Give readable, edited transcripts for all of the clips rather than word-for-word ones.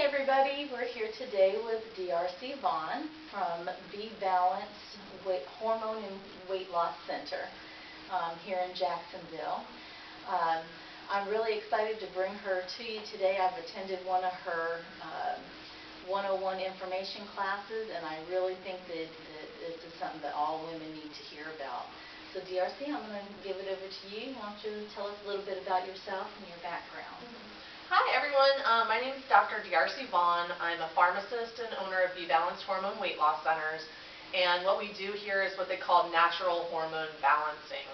everybody, we're here today with DeArcy Vaughan from Be Balanced Hormone and Weight Loss Center here in Jacksonville. I'm really excited to bring her to you today. I've attended one of her 101 information classes, and I really think that this is something that all women need to hear about. So DeArcy, I'm going to give it over to you. Why don't you tell us a little bit about yourself and your background? Hi everyone, my name is Dr. DeArcy Vaughan. I'm a pharmacist and owner of Be Balanced Hormone Weight Loss Centers, and what we do here is what they call natural hormone balancing.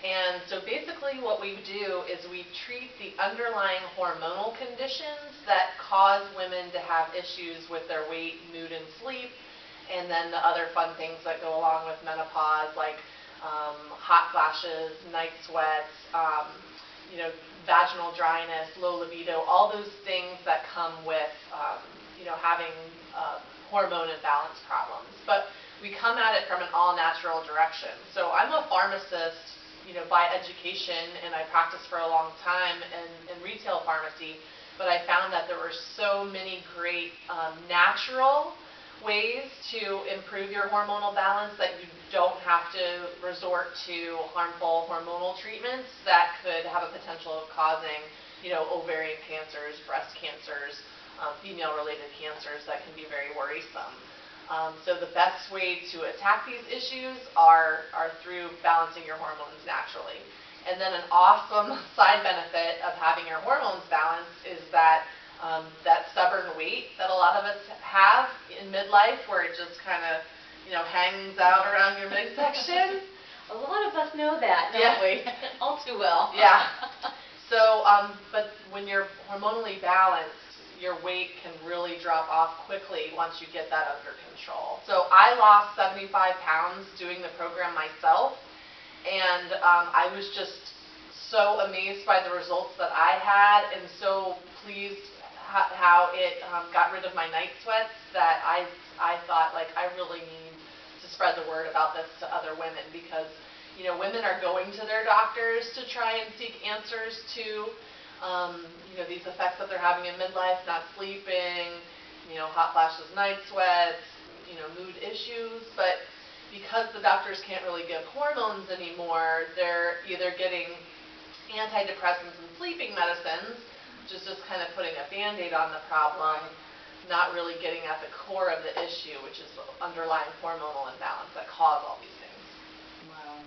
And so basically what we do is we treat the underlying hormonal conditions that cause women to have issues with their weight, mood, and sleep, and then the other fun things that go along with menopause, like hot flashes, night sweats, vaginal dryness, low libido, all those things that come with, having hormone imbalance problems. But we come at it from an all-natural direction. So I'm a pharmacist, by education, and I practiced for a long time in retail pharmacy, but I found that there were so many great natural ways to improve your hormonal balance that you don't have to resort to harmful hormonal treatments that could have a potential of causing, ovarian cancers, breast cancers, female-related cancers that can be very worrisome. So the best way to attack these issues are through balancing your hormones naturally. And then an awesome side benefit of having your hormones balanced is that that stubborn weight that a lot of us have in midlife, where it just kind of, hangs out around your midsection. A lot of us know that, don't we? All too well. Yeah. So, but when you're hormonally balanced, your weight can really drop off quickly once you get that under control. So I lost 75 pounds doing the program myself, and I was just so amazed by the results that I had, and so pleased how it got rid of my night sweats, that I thought, like, I really need to spread the word about this to other women, because women are going to their doctors to try and seek answers to these effects that they're having in midlife, not sleeping, hot flashes, night sweats, mood issues, but because the doctors can't really give hormones anymore, they're either getting antidepressants and sleeping medicines, which is just kind of putting a Band-Aid on the problem, not really getting at the core of the issue, which is the underlying hormonal imbalance that cause all these things. Wow.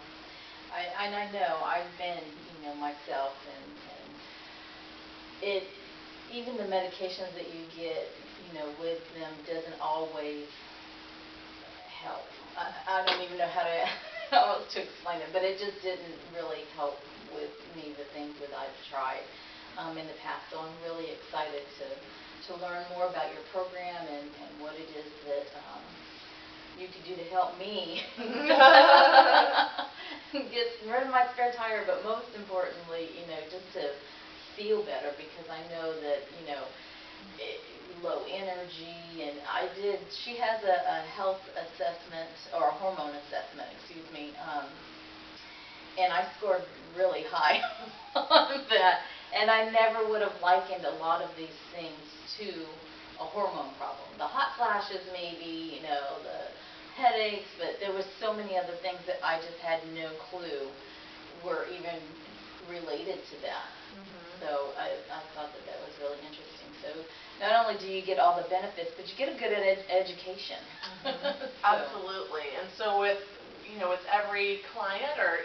I know I've been, myself, and even the medications that you get, with them doesn't always help. I don't even know how else to explain it, but it just didn't really help with me, the things that I've tried in the past. So I'm really excited to learn more about your program and what it is that you could do to help me get rid of my spare tire, but most importantly, just to feel better, because I know that, low energy, and she has a health assessment, or a hormone assessment, excuse me, and I scored really high on that, and I never would have likened a lot of these things to a hormone problem. The hot flashes maybe, the headaches, but there was so many other things that I just had no clue were even related to that. So I thought that was really interesting. So not only do you get all the benefits, but you get a good education. Absolutely. And so with every client or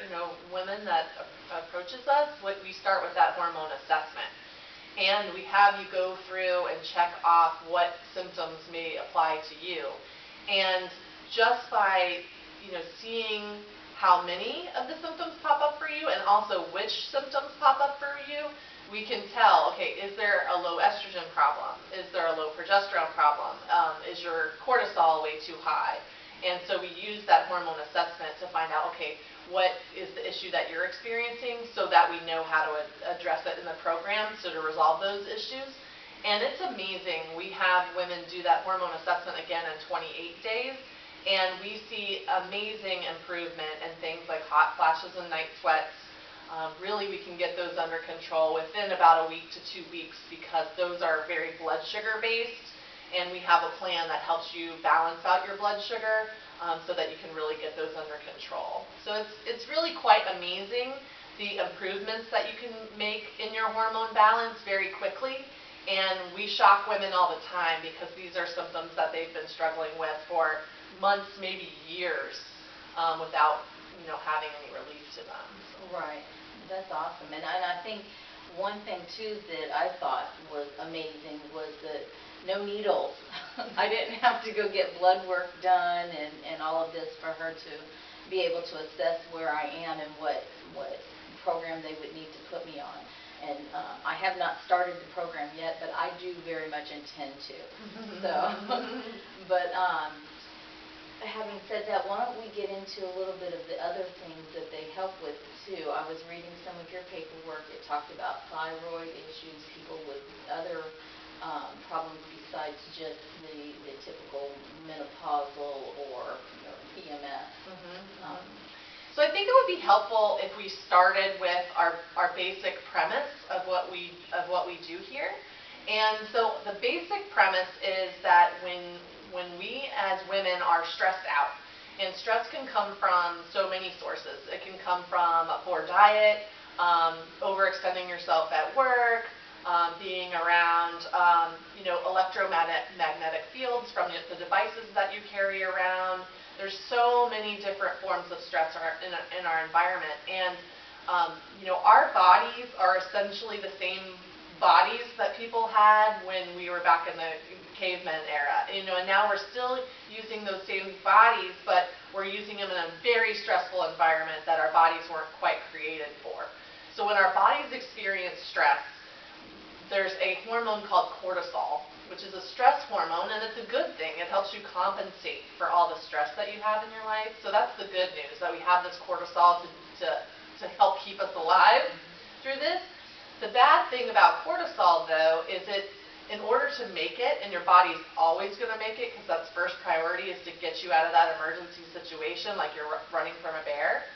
women that approaches us, we start with that hormone assessment, and we have you go through and check off what symptoms may apply to you, and just by seeing how many of the symptoms pop up for you, and also which symptoms pop up for you, we can tell, okay, is there a low estrogen problem? Is there a low progesterone problem? Is your cortisol way too high? And so we use that hormone assessment to find out, okay, what is the issue that you're experiencing, so that we know how to address it in the program, so to resolve those issues. And it's amazing. We have women do that hormone assessment again in 28 days, and we see amazing improvement in things like hot flashes and night sweats, really we can get those under control within about a week to 2 weeks, because those are very blood sugar based, and we have a plan that helps you balance out your blood sugar so that you can really get those under control. So it's really quite amazing the improvements that you can make in your hormone balance very quickly. And we shock women all the time because these are symptoms that they've been struggling with for months, maybe years, without having any relief to them. Right. That's awesome. And I think one thing too that I thought was amazing was that no needles. I didn't have to go get blood work done and all of this for her to be able to assess where I am and what program they would need to put me on. And I have not started the program yet, but I do very much intend to. So, but having said that, why don't we get into a little bit of the other things that they help with too. I was reading some of your paperwork. It talked about thyroid issues, people with other problems besides just the typical menopausal or PMS. So I think it would be helpful if we started with our basic premise of what we do here. And so the basic premise is that when we as women are stressed out, and stress can come from so many sources. It can come from a poor diet, overextending yourself at work, being around electromagnetic fields from the devices that you carry around. There's so many different forms of stress in our environment, and our bodies are essentially the same bodies that people had when we were back in the caveman era. And now we're still using those same bodies, but we're using them in a very stressful environment that our bodies weren't quite created for. So when our bodies experience stress, there's a hormone called cortisol, which is a stress hormone, and it's a good thing. It helps you compensate for all the stress that you have in your life. So that's the good news, that we have this cortisol to help keep us alive through this. The bad thing about cortisol, though, is in order to make it, and your body's always going to make it because that's first priority, is to get you out of that emergency situation like you're running from a bear.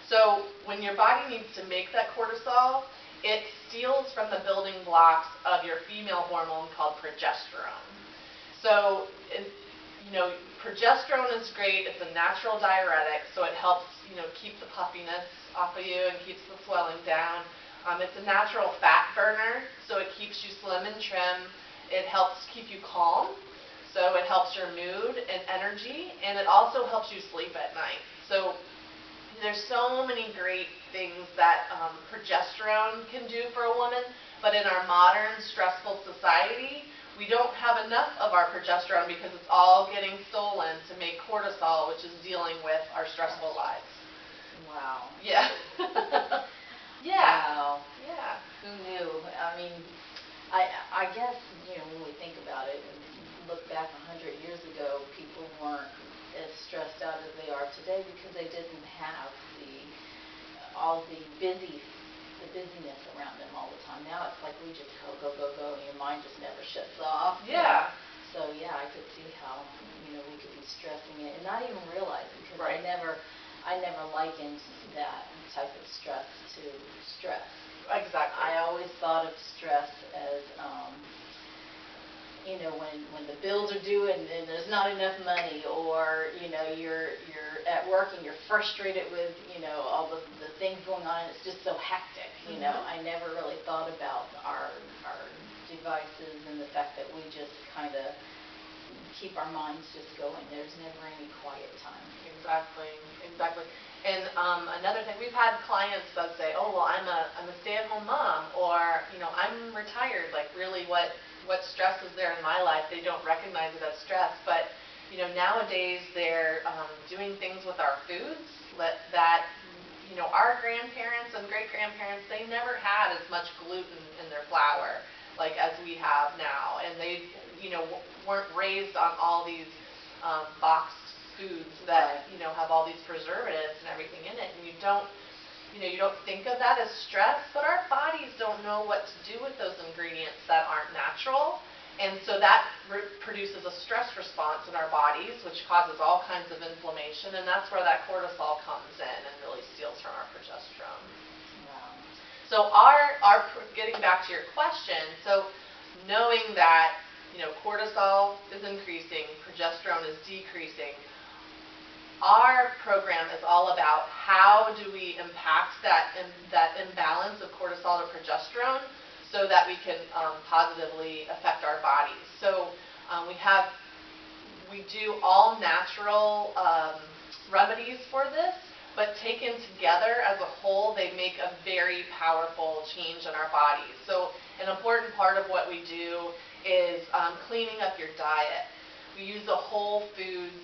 So when your body needs to make that cortisol, it steals from the building blocks of your female hormone called progesterone. So, progesterone is great. It's a natural diuretic, so it helps, keep the puffiness off of you and keeps the swelling down. It's a natural fat burner, so it keeps you slim and trim. It helps keep you calm, so it helps your mood and energy, and it also helps you sleep at night. So there's so many great things that progesterone can do for a woman, but in our modern stressful society, we don't have enough of our progesterone because it's all getting stolen to make cortisol, which is dealing with our stressful lives. Wow. Yeah. Yeah. Wow. Yeah. Who knew? I mean, I guess, when we think about it and look back 100 years ago, people weren't as stressed out as they are today because they didn't have all the busyness around them all the time. Now it's like we just go, and your mind just never shuts off. Yeah. So yeah, I could see how we could be stressing it and not even realize it, because Right. I never likened that type of stress to stress. Exactly. I always thought of stress as when the bills are due and there's not enough money, or you're at work and you're frustrated with all the things going on, and it's just so hectic. I never really thought about our devices and the fact that we just kind of keep our minds just going. There's never any quiet time. Exactly. And another thing, we've had clients that say, "Oh, well, I'm a stay-at-home mom," or "I'm retired." Like, really, what stress is there in my life? They don't recognize it as stress, but nowadays they're doing things with our foods that our grandparents and great-grandparents, they never had as much gluten in their flour like as we have now, and they weren't raised on all these boxed foods that have all these preservatives and everything in it, and you don't think of that as stress, but our bodies don't know what to do with those ingredients that aren't natural, and so that produces a stress response in our bodies, which causes all kinds of inflammation, and that's where that cortisol comes in and really steals from our progesterone. Wow. So getting back to your question, so knowing that, cortisol is increasing, progesterone is decreasing, our program is all about how do we impact that imbalance of cortisol to progesterone so that we can positively affect our bodies. So we do all natural remedies for this, but taken together as a whole, they make a very powerful change in our bodies. So an important part of what we do is cleaning up your diet. We use the whole foods,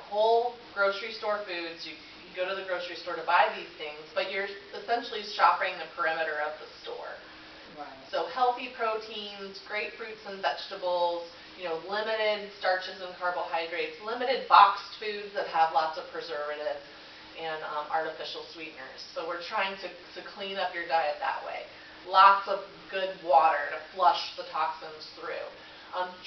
whole grocery store foods. You go to the grocery store to buy these things, but you're essentially shopping the perimeter of the store. Right. So healthy proteins, great fruits and vegetables, limited starches and carbohydrates, limited boxed foods that have lots of preservatives and artificial sweeteners. So we're trying to clean up your diet that way. Lots of good water to flush the toxins through.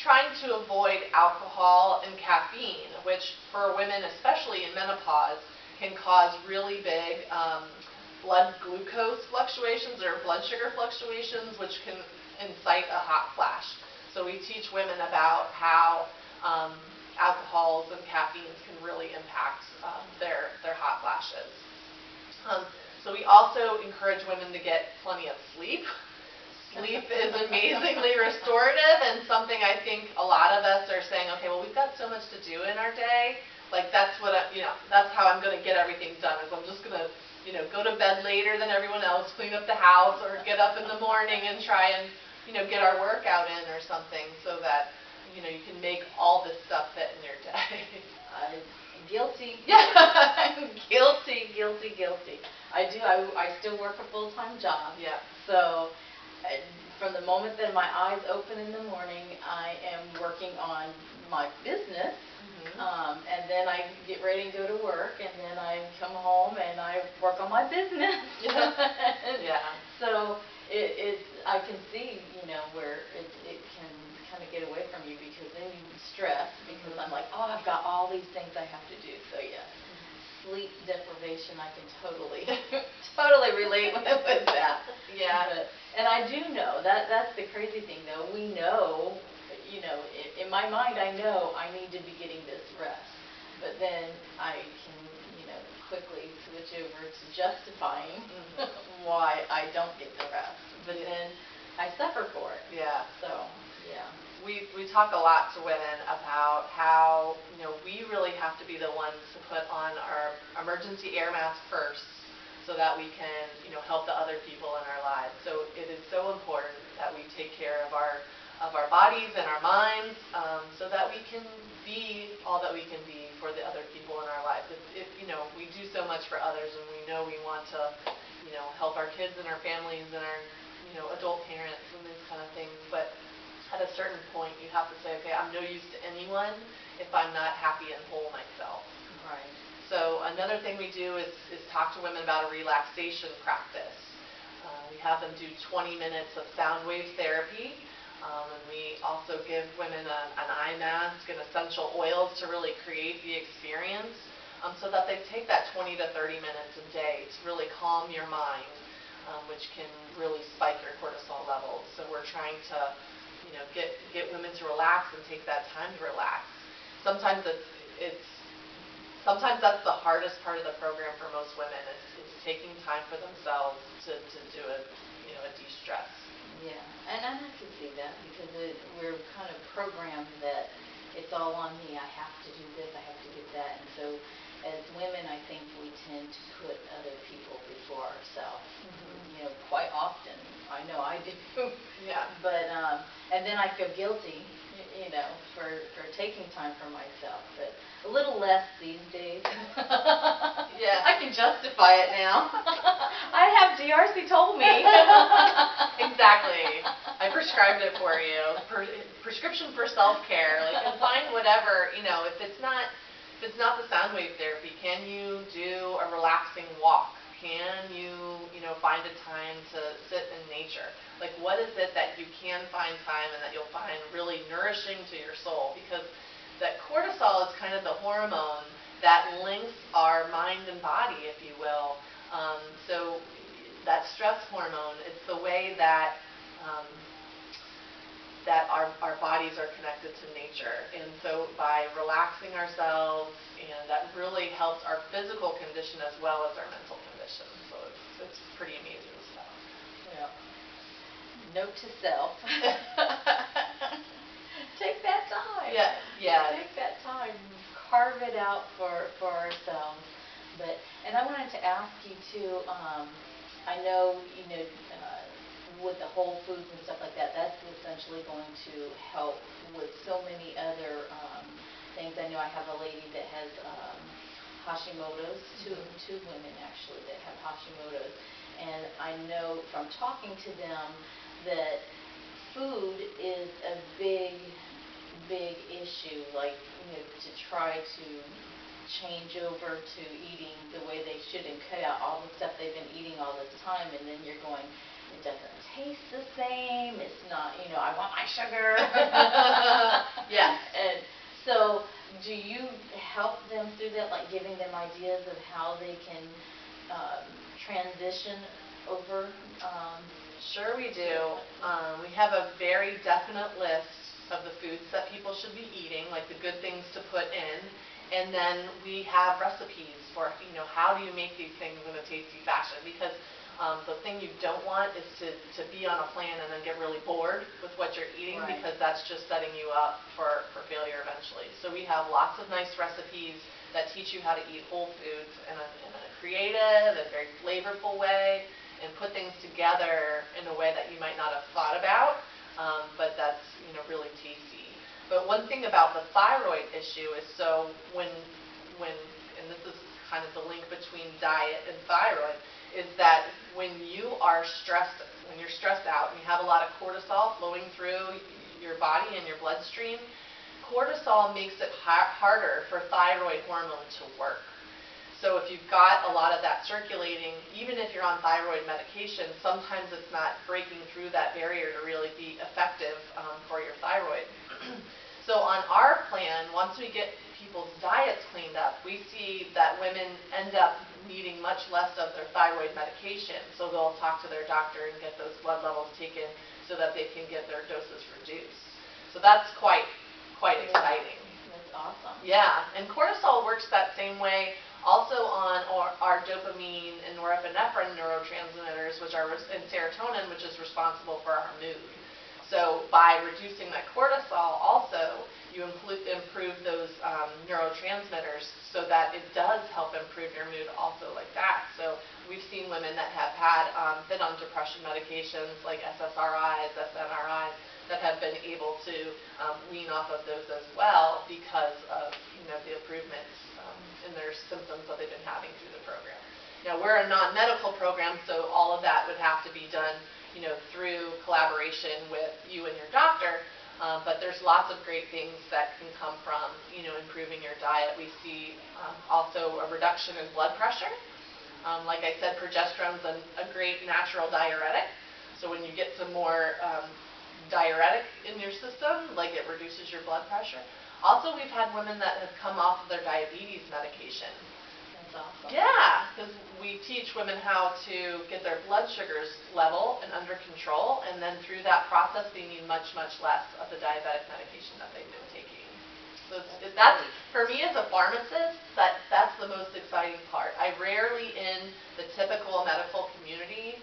Trying to avoid alcohol and caffeine, which for women, especially in menopause, can cause really big blood glucose fluctuations or blood sugar fluctuations, which can incite a hot flash. So we teach women about how alcohols and caffeines can really impact their hot flashes. So we also encourage women to get plenty of sleep. Sleep is amazingly restorative, and something I think a lot of us are saying, okay, well, we've got so much to do in our day. Like that's what that's how I'm going to get everything done. Is I'm just going to go to bed later than everyone else, clean up the house, or get up in the morning and try and get our workout in or something, so that you can make all this stuff fit in your day. Guilty. Yeah. Guilty. I still work a full-time job. Yeah. So from the moment that my eyes open in the morning, I am working on my business. And then I get ready to go to work, and then I come home and I work on my business. Yeah. So I can see, where it can kind of get away from you, because then you stress, because I'm like, oh, I've got all these things I have to do. So yes, sleep deprivation, I can totally relate with that. Yeah. And I do know that's the crazy thing, though. We know. In my mind, I know I need to be getting this rest, but then I can, quickly switch over to justifying why I don't get the rest, but then I suffer for it. Yeah. So, yeah. We talk a lot to women about how, we really have to be the ones to put on our emergency air mask first, so that we can, help the other people in our lives. So it is so important that we take care of our bodies and our minds, so that we can be all that we can be for the other people in our lives. We do so much for others, and we know we want to, help our kids and our families and our, adult parents and these kind of things. But at a certain point, you have to say, okay, I'm no use to anyone if I'm not happy and whole myself. Right. So another thing we do is talk to women about a relaxation practice. We have them do 20 minutes of sound wave therapy. And we also give women an eye mask and essential oils to really create the experience, so that they take that 20 to 30 minutes a day to really calm your mind, which can really spike your cortisol levels. So we're trying to, get women to relax and take that time to relax. Sometimes sometimes that's the hardest part of the program for most women, is taking time for themselves to do a de-stress. Yeah, and I can see that, because we're kind of programmed that it's all on me. I have to do this, I have to do that. And so as women, I think we tend to put other people before ourselves. Quite often. I know I do. Yeah. But and then I feel guilty, for taking time for myself. But a little less these days. Yeah. I can justify it now. I have DeArcy told me. Exactly. I prescribed it for you. Prescription for self-care. Like, and find whatever, if it's not the sound wave therapy, can you do a relaxing walk? Can you, find a time to sit in nature? Like, what is it that you can find time and that you'll find really nourishing to your soul? Because that cortisol is kind of the hormone that links our mind and body, if you will. So that stress hormone. It's the way that that our bodies are connected to nature. And so by relaxing ourselves, and that really helps our physical condition as well as our mental condition. So it's pretty amazing stuff. Yeah. Note to self. Take that time. Yeah. Yeah. Take that time. Carve it out for ourselves. And I wanted to ask you too, I know, with the whole foods and stuff like that, that's essentially going to help with so many other things. I know I have a lady that has Hashimoto's, two women actually that have Hashimoto's, and I know from talking to them that food is a big issue, like, to try to change over to eating the way they should and cut out all the stuff they've been eating all this time, and then you're going, it doesn't taste the same, it's not, I want my sugar. Yes. And so do you help them through that, like giving them ideas of how they can transition over? Sure we do. We have a very definite list of the foods that people should be eating, like the good things to put in. And then we have recipes for, how do you make these things in a tasty fashion? Because the thing you don't want is to be on a plan and then get really bored with what you're eating, right, because that's just setting you up for failure eventually. So we have lots of nice recipes that teach you how to eat whole foods in a creative and very flavorful way, and put things together in a way that you might not have thought about, but that's really tasty. But one thing about the thyroid issue is, so when and this is kind of the link between diet and thyroid, is that when you're stressed out and you have a lot of cortisol flowing through your body and your bloodstream, cortisol makes it harder for thyroid hormone to work. So if you've got a lot of that circulating, even if you're on thyroid medication, sometimes it's not breaking through that barrier to really be effective for your thyroid. So on our plan, once we get people's diets cleaned up, we see that women end up needing much less of their thyroid medication. So they'll talk to their doctor and get those blood levels taken so that they can get their doses reduced. So that's quite exciting. That's awesome. Yeah, and cortisol works that same way also on our dopamine and norepinephrine neurotransmitters, which are and serotonin, which is responsible for our mood. So by reducing that cortisol also, you improve those neurotransmitters, so that it does help improve your mood also like that. So we've seen women that have been on depression medications like SSRIs, SNRIs, that have been able to wean off of those as well because of the improvements in their symptoms that they've been having through the program. Now we're a non-medical program, so all of that would have to be done through collaboration with you and your doctor, but there's lots of great things that can come from improving your diet. We see also a reduction in blood pressure. Like I said, progesterone's a great natural diuretic, so when you get some more diuretic in your system, like, it reduces your blood pressure. Also, we've had women that have come off of their diabetes medication. That's awesome. Yeah, because we teach women how to get their blood sugars level and under control, and then through that process they need much, much less of the diabetic medication that they've been taking. So that's for me as a pharmacist, that's the most exciting part. I rarely, in the typical medical community,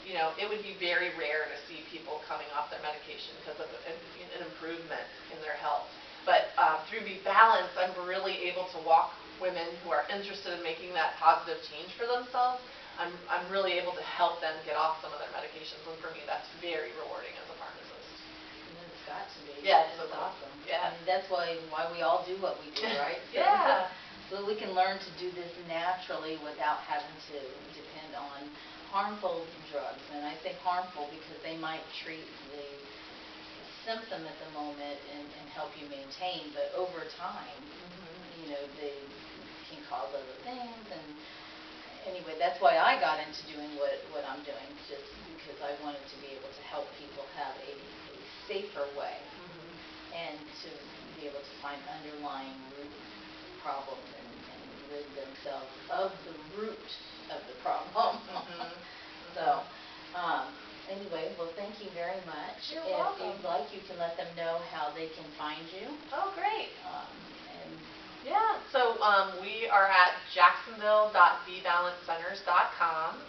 it would be very rare to see people coming off their medication because of an improvement in their health. But through Be Balanced, I'm really able to walk women who are interested in making that positive change for themselves. I'm really able to help them get off some of their medications, and for me, that's very rewarding as a pharmacist. And it's got to be. Yeah, it's awesome. Yeah, I mean, that's why we all do what we do, right? Yeah. So we can learn to do this naturally without having to depend on harmful drugs. And I say harmful because they might treat the symptom at the moment and help you maintain, but over time, they can cause other things. And anyway, that's why I got into doing what I'm doing, just because I wanted to be able to help people have a safer way, and to be able to find underlying root problems and rid themselves of the root of the problem. So, anyway, well, thank you very much. You're If welcome. you'd like, you can let them know how they can find you. Oh, great. And Yeah, so we are at jacksonville.bebalancecenters.com,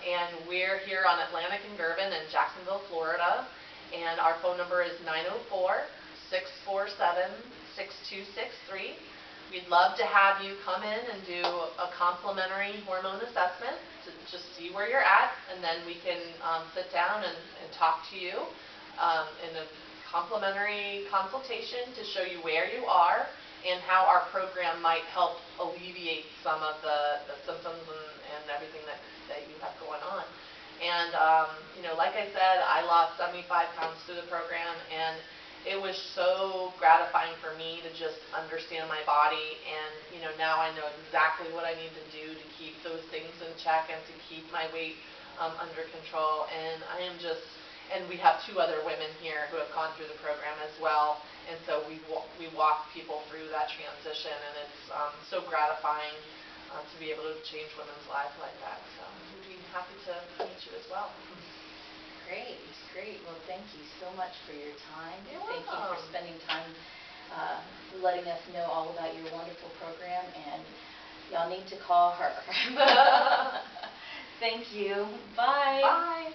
and we're here on Atlantic and Girvin in Jacksonville, Florida, and our phone number is 904-647-6263. We'd love to have you come in and do a complimentary hormone assessment to just see where you're at, and then we can sit down and talk to you in a complimentary consultation to show you where you are and how our program might help alleviate some of the symptoms and everything that you have going on. And, like I said, I lost 75 pounds through the program, and it was so gratifying for me to just understand my body, and, now I know exactly what I need to do to keep those things in check and to keep my weight under control. And I am just, and we have 2 other women here who have gone through the program as well, and so we walk people through that transition, and it's so gratifying to be able to change women's lives like that. So we'd be happy to meet you as well. great, great. Well, thank you so much for your time. You're Thank you for welcome. spending time letting us know all about your wonderful program, and y'all need to call her. Thank you. Bye. Bye.